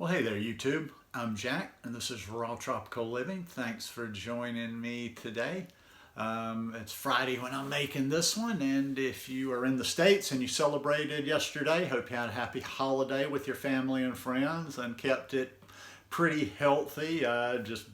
Well, hey there, YouTube. I'm Jack, and this is Raw Tropical Living. Thanks for joining me today. It's Friday when I'm making this one, and if you are in the States and you celebrated yesterday, hope you had a happy holiday with your family and friends and kept it pretty healthy. Just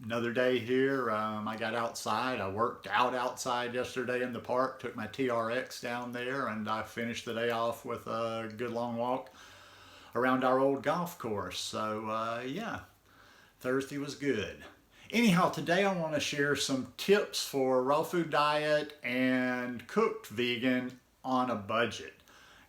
another day here. I got outside. I worked out outside yesterday in the park, took my TRX down there, and I finished the day off with a good long walk around our old golf course. So yeah, Thursday was good. Anyhow, today I want to share some tips for raw food diet and cooked vegan on a budget.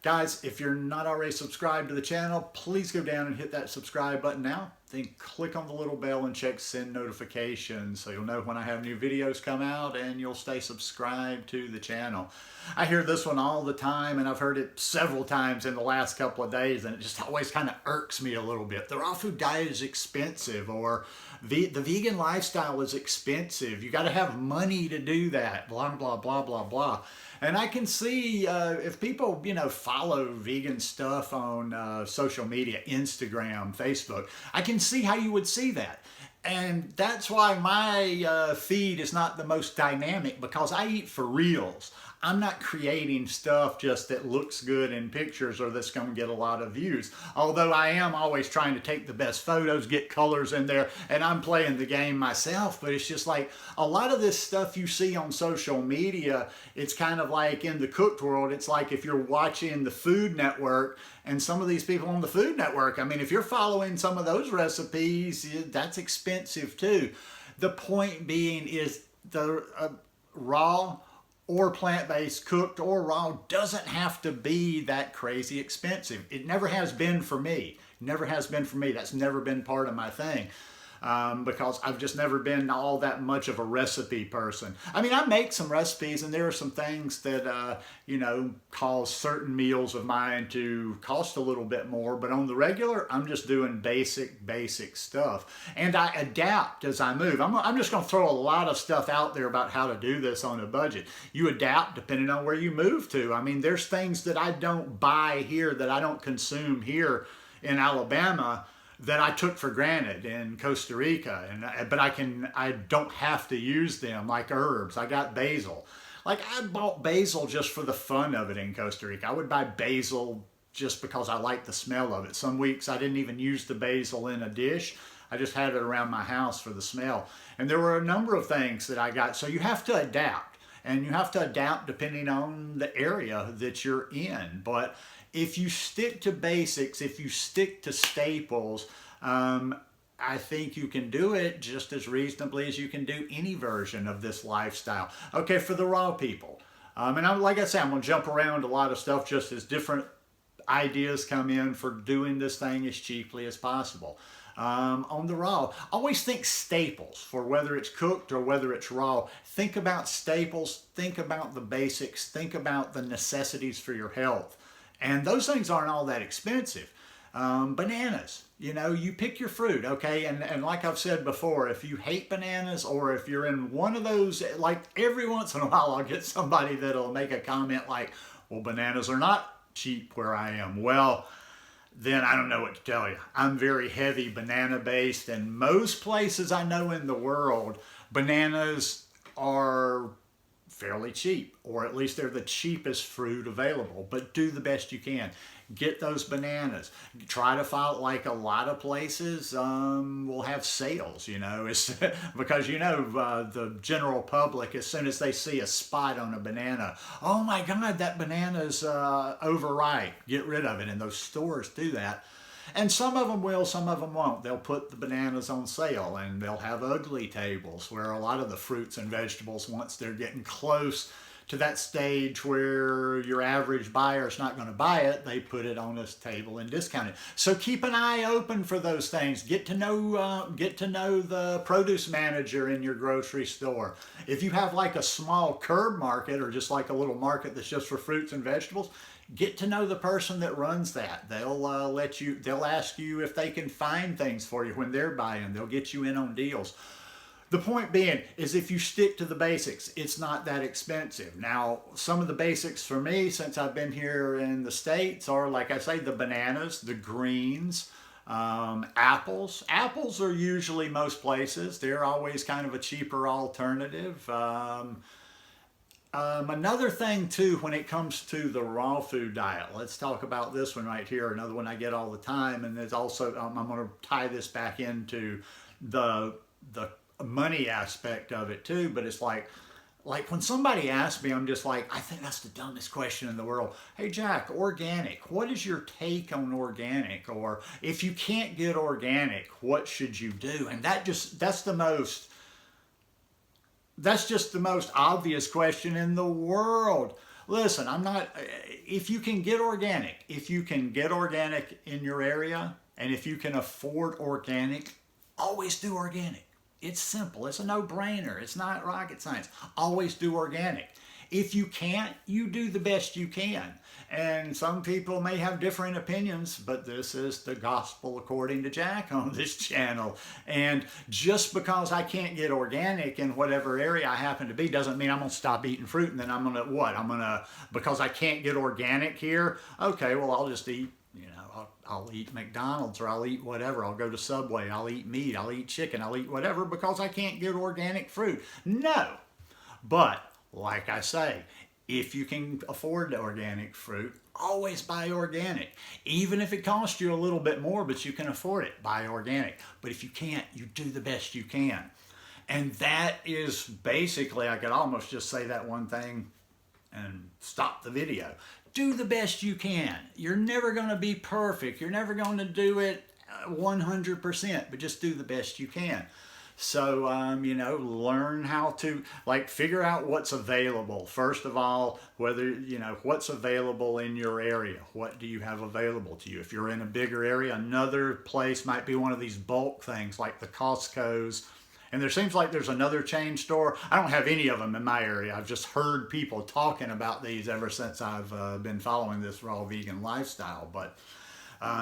Guys, if you're not already subscribed to the channel, please go down and hit that subscribe button now. Then click on the little bell and check send notifications so you'll know when I have new videos come out and you'll stay subscribed to the channel. I hear this one all the time, and I've heard it several times in the last couple of days, and it just always kind of irks me a little bit. The raw food diet is expensive, or the vegan lifestyle is expensive. You got to have money to do that, blah, blah, blah, blah, blah. And I can see if people, follow vegan stuff on social media, Instagram, Facebook, I can see how you would see that. And that's why my feed is not the most dynamic, because I eat for reals. I'm not creating stuff just that looks good in pictures or that's going to get a lot of views. Although I am always trying to take the best photos, get colors in there, and I'm playing the game myself. But it's just like a lot of this stuff you see on social media, it's kind of like in the cooked world. It's like if you're watching the Food Network, and some of these people on the Food Network, I mean, if you're following some of those recipes, that's expensive too. The point being is the raw or plant-based, cooked or raw, doesn't have to be that crazy expensive. It never has been for me. Never has been for me. That's never been part of my thing. Because I've just never been all that much of a recipe person. I mean, I make some recipes, and there are some things that, cause certain meals of mine to cost a little bit more, but on the regular, I'm just doing basic stuff. And I adapt as I move. I'm just going to throw a lot of stuff out there about how to do this on a budget. You adapt depending on where you move to. I mean, there's things that I don't buy here, that I don't consume here in Alabama, that I took for granted in Costa Rica, but I don't have to use them, like herbs. I got basil. Like, I bought basil just for the fun of it in Costa Rica. I would buy basil just because I like the smell of it. Some weeks I didn't even use the basil in a dish. I just had it around my house for the smell. And there were a number of things that I got. So you have to adapt, and you have to adapt depending on the area that you're in. But if you stick to basics, if you stick to staples, I think you can do it just as reasonably as you can do any version of this lifestyle. Okay, for the raw people. And like I said, I'm going to jump around a lot of stuff just as different ideas come in for doing this thing as cheaply as possible. On the raw, always think staples for whether it's cooked or whether it's raw. Think about staples, think about the basics, think about the necessities for your health. And those things aren't all that expensive. Bananas, you pick your fruit, okay? And like I've said before, if you hate bananas, or if you're in one of those, like every once in a while I'll get somebody that'll make a comment like, well, bananas are not cheap where I am. Well, then I don't know what to tell you. I'm very heavy banana based, and most places I know in the world, bananas are fairly cheap, or at least they're the cheapest fruit available. But do the best you can. Get those bananas. Try to find, like a lot of places will have sales, it's because the general public, as soon as they see a spot on a banana, oh my God, that banana's overripe, get rid of it. And those stores do that. And some of them will, some of them won't. They'll put the bananas on sale, and they'll have ugly tables where a lot of the fruits and vegetables, once they're getting close to that stage where your average buyer is not going to buy it, they put it on this table and discount it. So keep an eye open for those things. Get to know the produce manager in your grocery store. If you have like a small curb market, or just like a little market that's just for fruits and vegetables, get to know the person that runs that. They'll ask you if they can find things for you when they're buying. They'll get you in on deals. The point being is, if you stick to the basics, it's not that expensive. Now, some of the basics for me, since I've been here in the States, are, like I say, the bananas, the greens, Apples are usually most places. They're always kind of a cheaper alternative. Another thing too, when it comes to the raw food diet, let's talk about this one right here. Another one I get all the time, and there's also I'm going to tie this back into the money aspect of it too. But it's like when somebody asks me, I'm just like, I think that's the dumbest question in the world. Hey Jack, organic, what is your take on organic? Or if you can't get organic, what should you do? And that's just the most obvious question in the world. Listen, if you can get organic in your area, and if you can afford organic, always do organic. It's simple. It's a no-brainer. It's not rocket science. Always do organic. If you can't, you do the best you can. And some people may have different opinions, but this is the gospel according to Jack on this channel. And just because I can't get organic in whatever area I happen to be doesn't mean I'm going to stop eating fruit and then I'm going to, because I can't get organic here, okay, well, I'll just eat, I'll eat McDonald's, or I'll eat whatever. I'll go to Subway. I'll eat meat. I'll eat chicken. I'll eat whatever because I can't get organic fruit. No. But like I say, if you can afford the organic fruit, always buy organic. Even if it costs you a little bit more, but you can afford it, buy organic. But if you can't, you do the best you can. And that is basically, I could almost just say that one thing and stop the video. Do the best you can. You're never going to be perfect. You're never going to do it 100%, but just do the best you can. So, learn how to, figure out what's available. First of all, what's available in your area. What do you have available to you? If you're in a bigger area, another place might be one of these bulk things like the Costco's. And there seems like there's another chain store. I don't have any of them in my area. I've just heard people talking about these ever since I've been following this raw vegan lifestyle. But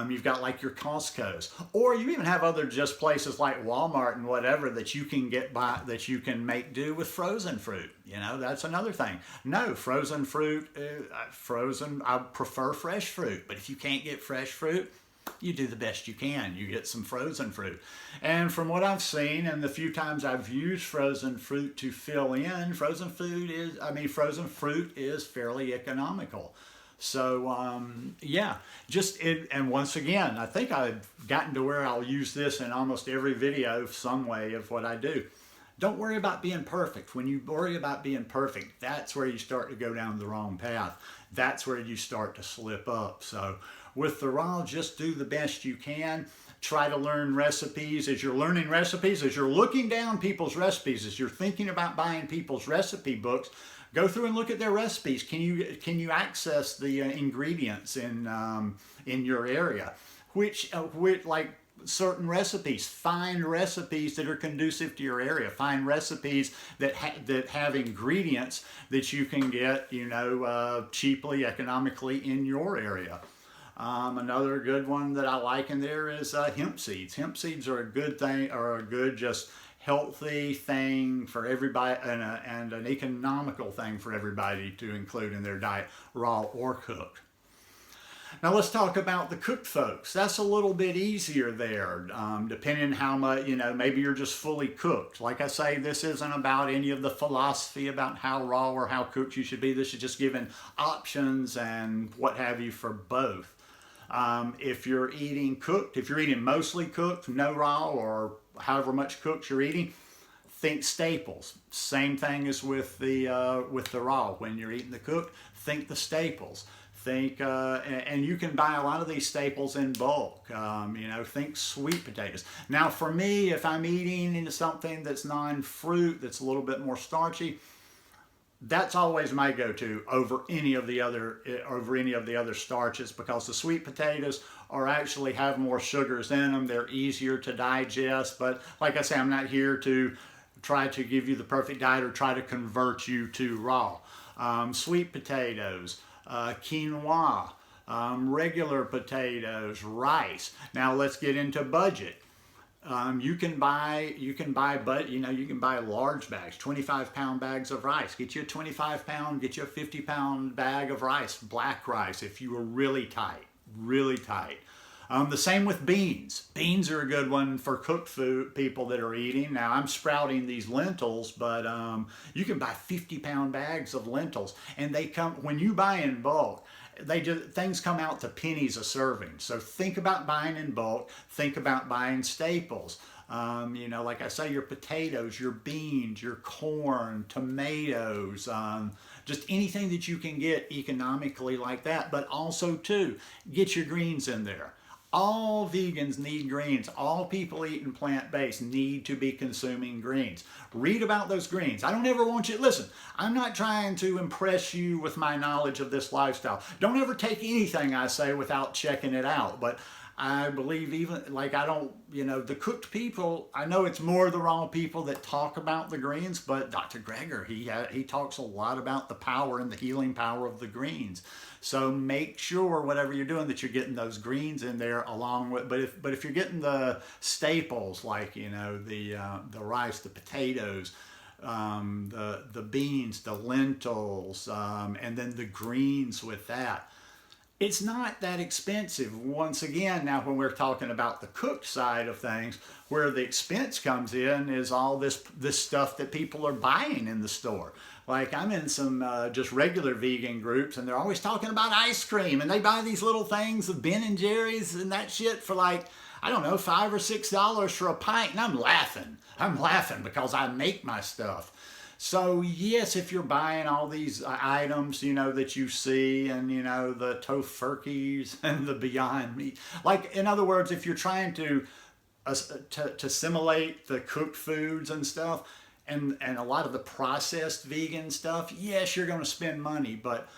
you've got like your Costco's, or you even have other just places like Walmart and whatever that you can that you can make do with frozen fruit. That's another thing. No, frozen fruit, I prefer fresh fruit. But if you can't get fresh fruit, you do the best you can. You get some frozen fruit. And from what I've seen and the few times I've used frozen fruit to fill in, frozen fruit is fairly economical. So, and once again, I think I've gotten to where I'll use this in almost every video some way of what I do. Don't worry about being perfect. When you worry about being perfect, that's where you start to go down the wrong path. That's where you start to slip up. So with the raw, just do the best you can. Try to learn recipes. As you're learning recipes, as you're looking down people's recipes, as you're thinking about buying people's recipe books, go through and look at their recipes. Can you access the ingredients in your area? Which certain recipes, find recipes that are conducive to your area. Find recipes that have ingredients that you can get, cheaply, economically in your area. Another good one that I like in there is hemp seeds. Hemp seeds are a good thing, or a good just healthy thing for everybody, and an economical thing for everybody to include in their diet, raw or cooked. Now let's talk about the cooked folks. That's a little bit easier there, depending how much, maybe you're just fully cooked. Like I say, this isn't about any of the philosophy about how raw or how cooked you should be. This is just giving options and what have you for both. If you're eating cooked, if you're eating mostly cooked, no raw, or however much cooked you're eating, think staples. Same thing as with the raw. When you're eating the cooked, think the staples. Think, and you can buy a lot of these staples in bulk. Think sweet potatoes. Now for me, if I'm eating into something that's non-fruit, that's a little bit more starchy, that's always my go-to over any of the other starches, because the sweet potatoes actually have more sugars in them. They're easier to digest. But like I say, I'm not here to try to give you the perfect diet or try to convert you to raw. Sweet potatoes, quinoa, regular potatoes, rice. Now let's get into budget. You can buy large bags, 25-pound bags of rice. Get you a 25-pound, get you a 50-pound bag of rice, black rice, if you were really tight, really tight. The same with beans. Beans are a good one for cooked food people that are eating. Now I'm sprouting these lentils, but you can buy 50-pound bags of lentils, and they come when you buy in bulk. Things come out to pennies a serving. So think about buying in bulk. Think about buying staples. Like I say, your potatoes, your beans, your corn, tomatoes, just anything that you can get economically like that. But also too, get your greens in there. All vegans need greens. All people eating plant-based need to be consuming greens. Read about those greens. I don't ever want you, listen, I'm not trying to impress you with my knowledge of this lifestyle. Don't ever take anything I say without checking it out. But I believe even, like I don't, the cooked people, I know it's more the raw people that talk about the greens, but Dr. Greger, he talks a lot about the power and the healing power of the greens. So make sure whatever you're doing that you're getting those greens in there along with, but if you're getting the staples like, the rice, the potatoes, the beans, the lentils, and then the greens with that, it's not that expensive. Once again, now when we're talking about the cooked side of things, where the expense comes in is all this stuff that people are buying in the store. Like I'm in some just regular vegan groups, and they're always talking about ice cream, and they buy these little things of Ben and Jerry's and that shit for like, I don't know, $5 or $6 for a pint, and I'm laughing. I'm laughing because I make my stuff. So yes, if you're buying all these items, that you see, and the Tofurkeys and the Beyond Meat, like in other words, if you're trying to assimilate the cooked foods and stuff, and a lot of the processed vegan stuff, yes, you're going to spend money, but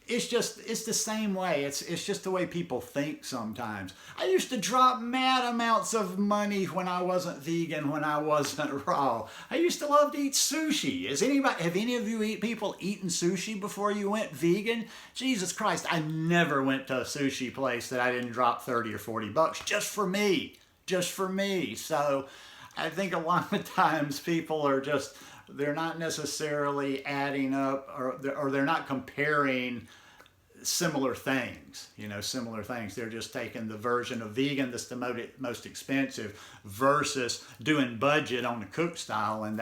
it's the same way. It's just the way people think sometimes. I used to drop mad amounts of money when I wasn't vegan, when I wasn't raw. I used to love to eat sushi. Have any of you people eaten sushi before you went vegan? Jesus Christ, I never went to a sushi place that I didn't drop 30 or 40 bucks just for me. So I think a lot of times people are they're not necessarily adding up, or they're not comparing similar things, They're just taking the version of vegan that's the most expensive versus doing budget on the cook style, and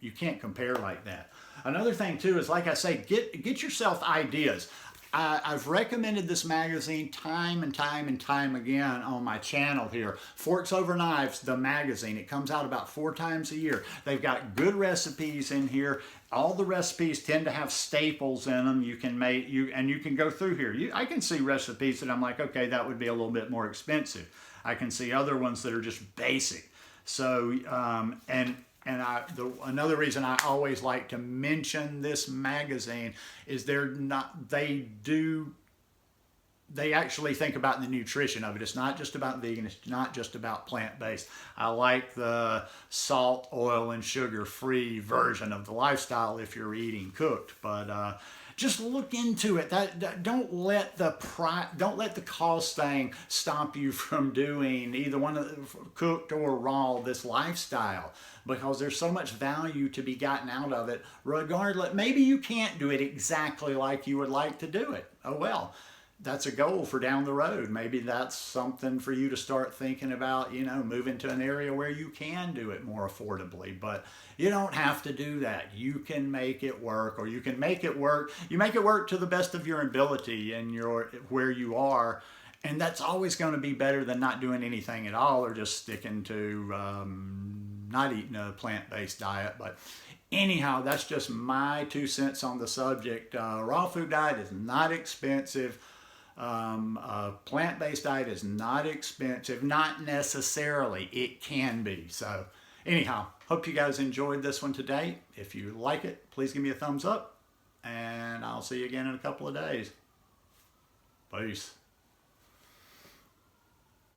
you can't compare like that. Another thing too is, like I say, get yourself ideas. I've recommended this magazine time and time again on my channel here. Forks Over Knives, the magazine. It comes out about 4 times a year. They've got good recipes in here. All the recipes tend to have staples in them. You can go through here. I can see recipes that I'm like, okay, that would be a little bit more expensive. I can see other ones that are just basic. So, another reason I always like to mention this magazine is they actually think about the nutrition of it. It's not just about vegan. It's not just about plant-based. I like the salt, oil, and sugar-free version of the lifestyle if you're eating cooked. But just look into it. Don't let the cost thing stop you from doing either one of the cooked or raw, this lifestyle, because there's so much value to be gotten out of it. Regardless, maybe you can't do it exactly like you would like to do it. Oh well. That's a goal for down the road. Maybe that's something for you to start thinking about, moving to an area where you can do it more affordably. But you don't have to do that. You can make it work, or you can make it work. You make it work to the best of your ability and where you are. And that's always going to be better than not doing anything at all, or just sticking to not eating a plant-based diet. But anyhow, that's just my 2 cents on the subject. Raw food diet is not expensive. A plant-based diet is not expensive, not necessarily. It can be. So anyhow, hope you guys enjoyed this one today. If you like it, please give me a thumbs up, and I'll see you again in a couple of days. Peace.